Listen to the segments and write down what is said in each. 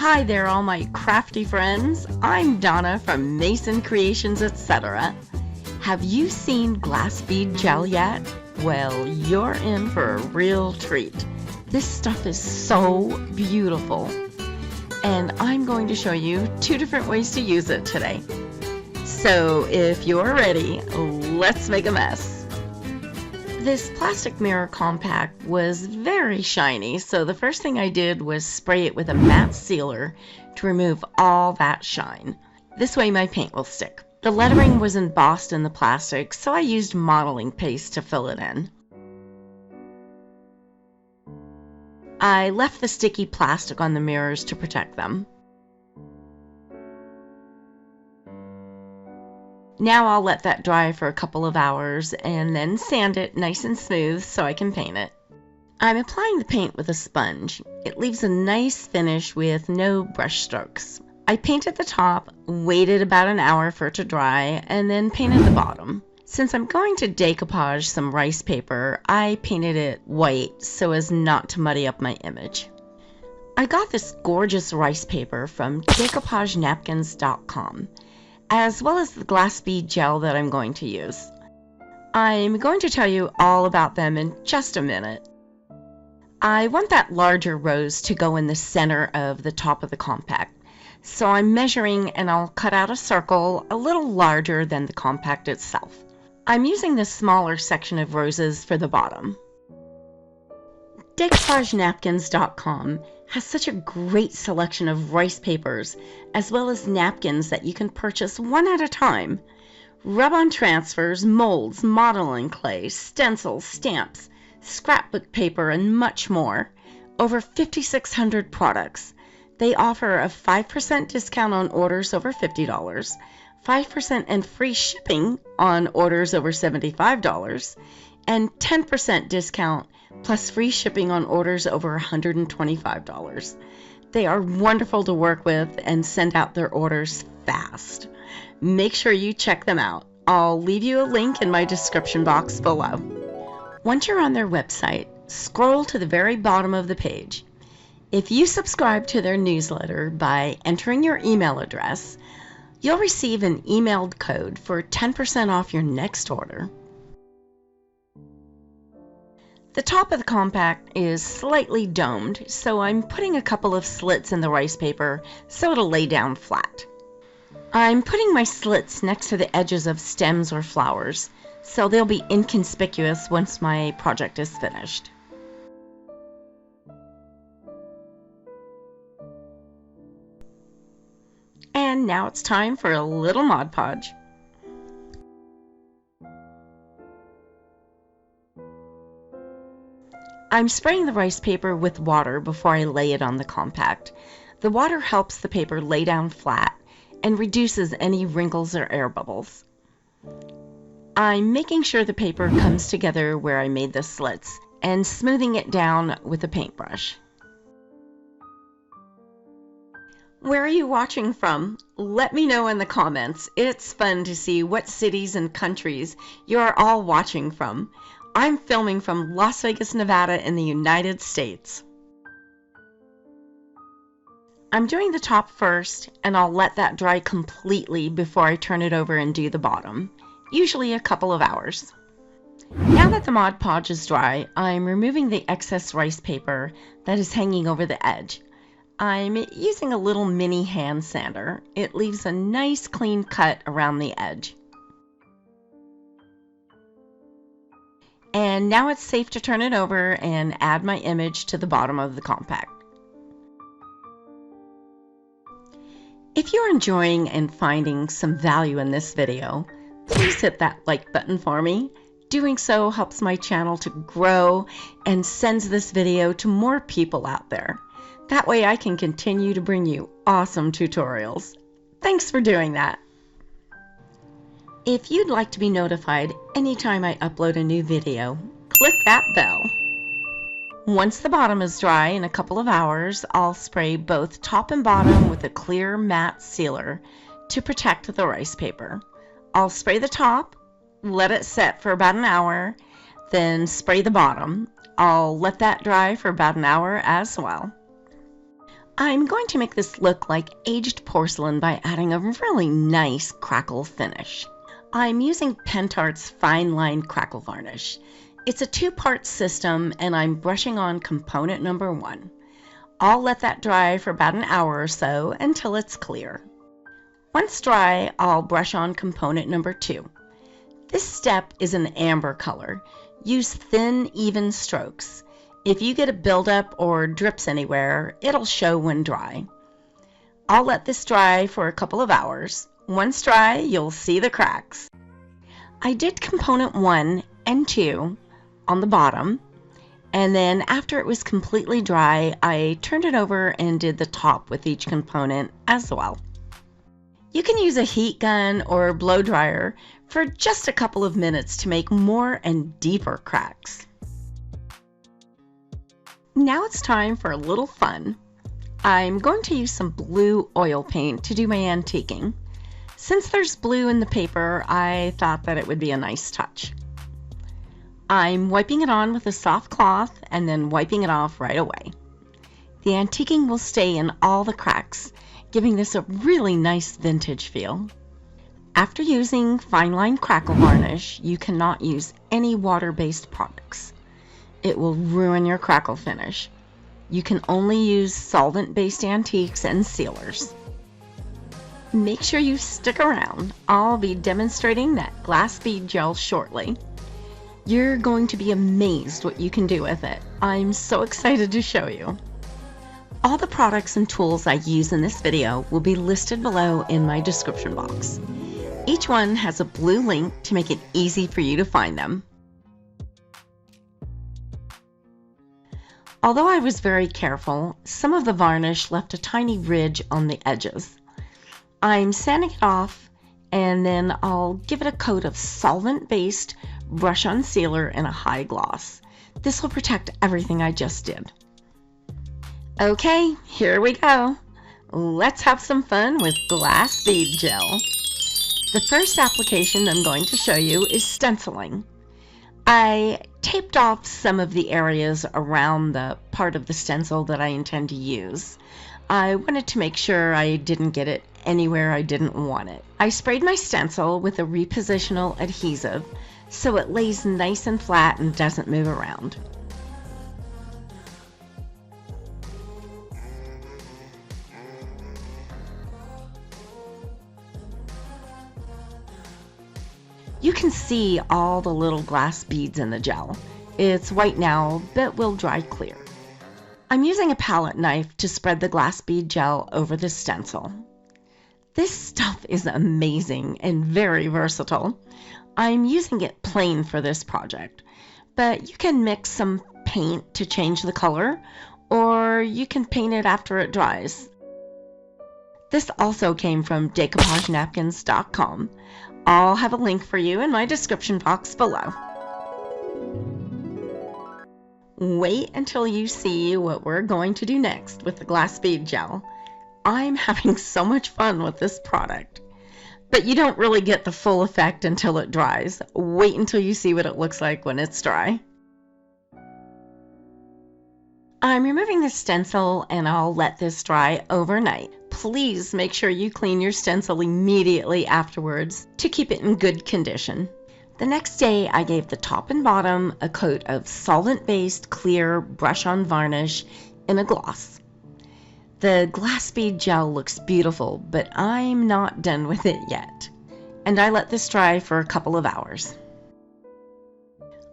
Hi there, all my crafty friends. I'm Donna from Mason Creations, etc. Have you seen Glass Bead Gel yet? Well, you're in for a real treat. This stuff is so beautiful. And I'm going to show you 2 different ways to use it today. So if you're ready, let's make a mess. This plastic mirror compact was very shiny, so the first thing I did was spray it with a matte sealer to remove all that shine. This way my paint will stick. The lettering was embossed in the plastic, so I used modeling paste to fill it in. I left the sticky plastic on the mirrors to protect them. Now I'll let that dry for a couple of hours and then sand it nice and smooth so I can paint it. I'm applying the paint with a sponge. It leaves a nice finish with no brush strokes. I painted the top, waited about an hour for it to dry, and then painted the bottom. Since I'm going to decoupage some rice paper, I painted it white so as not to muddy up my image. I got this gorgeous rice paper from decoupagenapkins.com. as well as the glass bead gel that I'm going to use. I'm going to tell you all about them in just a minute. I want that larger rose to go in the center of the top of the compact, so I'm measuring and I'll cut out a circle a little larger than the compact itself. I'm using the smaller section of roses for the bottom. Decoupagenapkins.com has such a great selection of rice papers as well as napkins that you can purchase one at a time. Rub-on transfers, molds, modeling clay, stencils, stamps, scrapbook paper, and much more. Over 5,600 products. They offer a 5% discount on orders over $50, 5% and free shipping on orders over $75, and 10% discount plus free shipping on orders over $125. They are wonderful to work with and send out their orders fast. Make sure you check them out. I'll leave you a link in my description box below. Once you're on their website, scroll to the very bottom of the page. If you subscribe to their newsletter by entering your email address, you'll receive an emailed code for 10% off your next order. The top of the compact is slightly domed, so I'm putting a couple of slits in the rice paper so it'll lay down flat. I'm putting my slits next to the edges of stems or flowers, so they'll be inconspicuous once my project is finished. And now it's time for a little Mod Podge. I'm spraying the rice paper with water before I lay it on the compact. The water helps the paper lay down flat and reduces any wrinkles or air bubbles. I'm making sure the paper comes together where I made the slits and smoothing it down with a paintbrush. Where are you watching from? Let me know in the comments. It's fun to see what cities and countries you're all watching from. I'm filming from Las Vegas, Nevada in the United States. I'm doing the top first, and I'll let that dry completely before I turn it over and do the bottom, usually a couple of hours. Now that the Mod Podge is dry, I'm removing the excess rice paper that is hanging over the edge. I'm using a little mini hand sander. It leaves a nice clean cut around the edge. And now it's safe to turn it over and add my image to the bottom of the compact. If you're enjoying and finding some value in this video, please hit that like button for me. Doing so helps my channel to grow and sends this video to more people out there. That way I can continue to bring you awesome tutorials. Thanks for doing that. If you'd like to be notified anytime I upload a new video, click that bell. Once the bottom is dry in a couple of hours, I'll spray both top and bottom with a clear matte sealer to protect the rice paper. I'll spray the top, let it set for about an hour, then spray the bottom. I'll let that dry for about an hour as well. I'm going to make this look like aged porcelain by adding a really nice crackle finish. I'm using Pentart's Fine Line Crackle Varnish. It's a two-part system and I'm brushing on component number 1. I'll let that dry for about an hour or so until it's clear. Once dry, I'll brush on component number 2. This step is an amber color. Use thin, even strokes. If you get a buildup or drips anywhere, it'll show when dry. I'll let this dry for a couple of hours. Once dry, you'll see the cracks. I did component 1 and 2 on the bottom, and then after it was completely dry, I turned it over and did the top with each component as well. You can use a heat gun or blow dryer for just a couple of minutes to make more and deeper cracks. Now it's time for a little fun. I'm going to use some blue oil paint to do my antiquing. Since there's blue in the paper, I thought that it would be a nice touch. I'm wiping it on with a soft cloth and then wiping it off right away. The antiquing will stay in all the cracks, giving this a really nice vintage feel. After using Fine Line Crackle Varnish, you cannot use any water-based products. It will ruin your crackle finish. You can only use solvent-based antiques and sealers. Make sure you stick around. I'll be demonstrating that Glass Bead Gel shortly. You're going to be amazed what you can do with it. I'm so excited to show you. All the products and tools I use in this video will be listed below in my description box. Each one has a blue link to make it easy for you to find them. Although I was very careful, some of the varnish left a tiny ridge on the edges. I'm sanding it off and then I'll give it a coat of solvent-based brush-on sealer in a high gloss. This will protect everything I just did. Okay, here we go. Let's have some fun with Glass Bead Gel. The first application I'm going to show you is stenciling. I taped off some of the areas around the part of the stencil that I intend to use. I wanted to make sure I didn't get it anywhere I didn't want it. I sprayed my stencil with a repositional adhesive so it lays nice and flat and doesn't move around. You can see all the little glass beads in the gel. It's white now, but will dry clear. I'm using a palette knife to spread the glass bead gel over the stencil. This stuff is amazing and very versatile. I'm using it plain for this project, but you can mix some paint to change the color, or you can paint it after it dries. This also came from decoupagenapkins.com. I'll have a link for you in my description box below. Wait until you see what we're going to do next with the glass bead gel. I'm having so much fun with this product. But you don't really get the full effect until it dries. Wait until you see what it looks like when it's dry. I'm removing the stencil and I'll let this dry overnight. Please make sure you clean your stencil immediately afterwards to keep it in good condition. The next day I gave the top and bottom a coat of solvent-based clear brush-on varnish in a gloss. The glass bead gel looks beautiful, but I'm not done with it yet. And I let this dry for a couple of hours.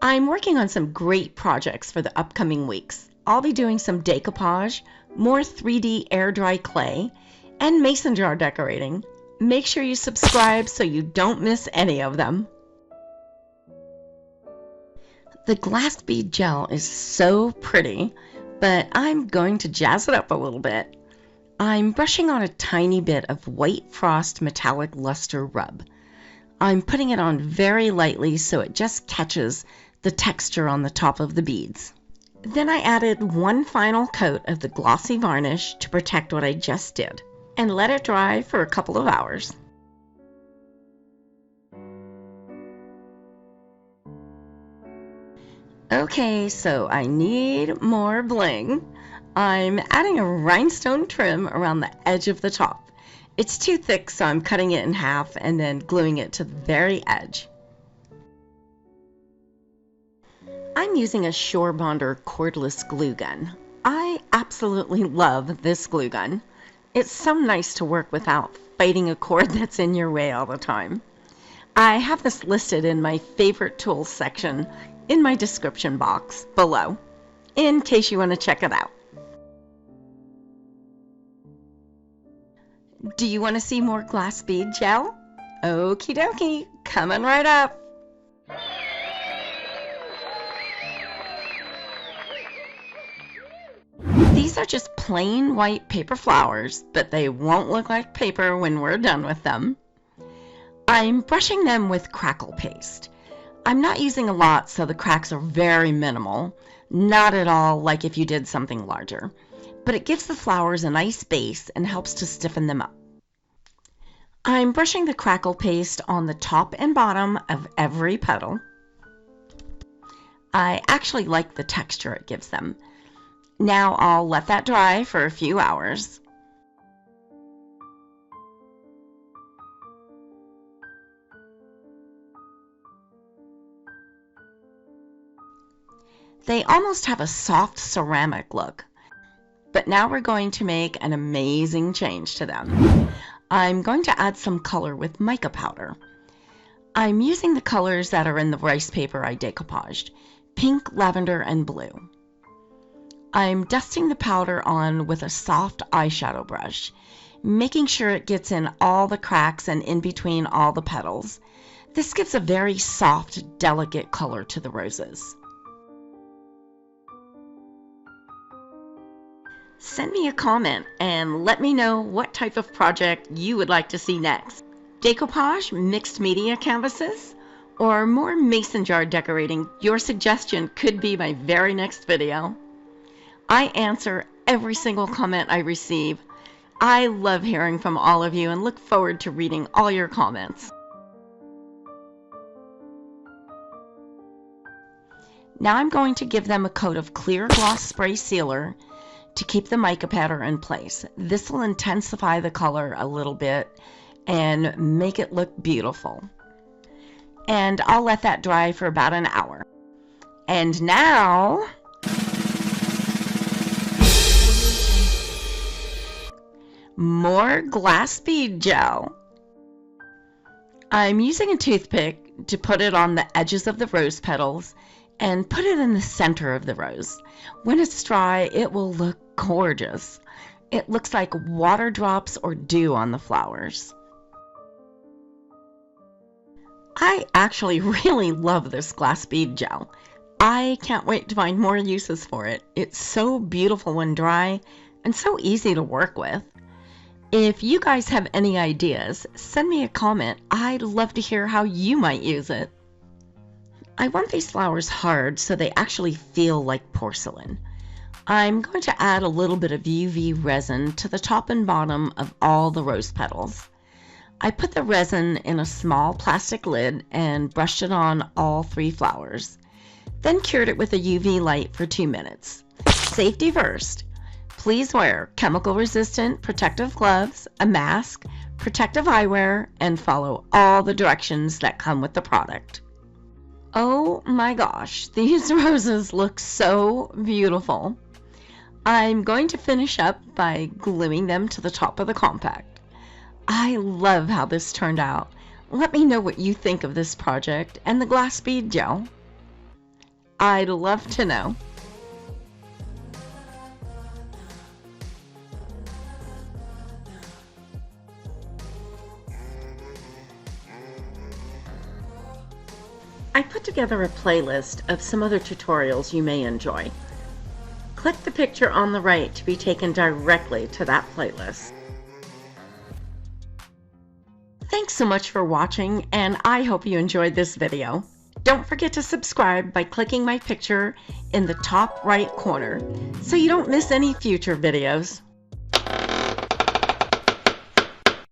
I'm working on some great projects for the upcoming weeks. I'll be doing some decoupage, more 3D air dry clay, and mason jar decorating. Make sure you subscribe so you don't miss any of them. The glass bead gel is so pretty, but I'm going to jazz it up a little bit. I'm brushing on a tiny bit of white frost metallic luster rub. I'm putting it on very lightly so it just catches the texture on the top of the beads. Then I added one final coat of the glossy varnish to protect what I just did, and let it dry for a couple of hours. Okay, so I need more bling. I'm adding a rhinestone trim around the edge of the top. It's too thick, so I'm cutting it in half and then gluing it to the very edge. I'm using a Shore Bonder cordless glue gun. I absolutely love this glue gun. It's so nice to work without fighting a cord that's in your way all the time. I have this listed in my favorite tools section in my description box below, in case you want to check it out. Do you want to see more glass bead gel? Okie dokie, coming right up. These are just plain white paper flowers, but they won't look like paper when we're done with them. I'm brushing them with crackle paste. I'm not using a lot, so the cracks are very minimal, not at all like if you did something larger, but it gives the flowers a nice base and helps to stiffen them up. I'm brushing the crackle paste on the top and bottom of every petal. I actually like the texture it gives them. Now I'll let that dry for a few hours. They almost have a soft ceramic look, but now we're going to make an amazing change to them. I'm going to add some color with mica powder. I'm using the colors that are in the rice paper I decoupaged, pink, lavender, and blue. I'm dusting the powder on with a soft eyeshadow brush, making sure it gets in all the cracks and in between all the petals. This gives a very soft, delicate color to the roses. Send me a comment and let me know what type of project you would like to see next. Decoupage, mixed media canvases, or more mason jar decorating. Your suggestion could be my very next video. I answer every single comment I receive. I love hearing from all of you and look forward to reading all your comments. Now I'm going to give them a coat of clear gloss spray sealer to keep the mica powder in place. This will intensify the color a little bit and make it look beautiful. And I'll let that dry for about an hour. And now, more glass bead gel. I'm using a toothpick to put it on the edges of the rose petals and put it in the center of the rose. When it's dry, it will look gorgeous. It looks like water drops or dew on the flowers. I actually really love this glass bead gel. I can't wait to find more uses for it. It's so beautiful when dry and so easy to work with. If you guys have any ideas, send me a comment. I'd love to hear how you might use it. I want these flowers hard so they actually feel like porcelain. I'm going to add a little bit of UV resin to the top and bottom of all the rose petals. I put the resin in a small plastic lid and brushed it on all 3 flowers. Then cured it with a UV light for 2 minutes. Safety first. Please wear chemical-resistant protective gloves, a mask, protective eyewear, and follow all the directions that come with the product. Oh my gosh, these roses look so beautiful. I'm going to finish up by gluing them to the top of the compact. I love how this turned out. Let me know what you think of this project and the glass bead gel. I'd love to know. I put together a playlist of some other tutorials you may enjoy. Click the picture on the right to be taken directly to that playlist. Thanks so much for watching, and I hope you enjoyed this video. Don't forget to subscribe by clicking my picture in the top right corner so you don't miss any future videos.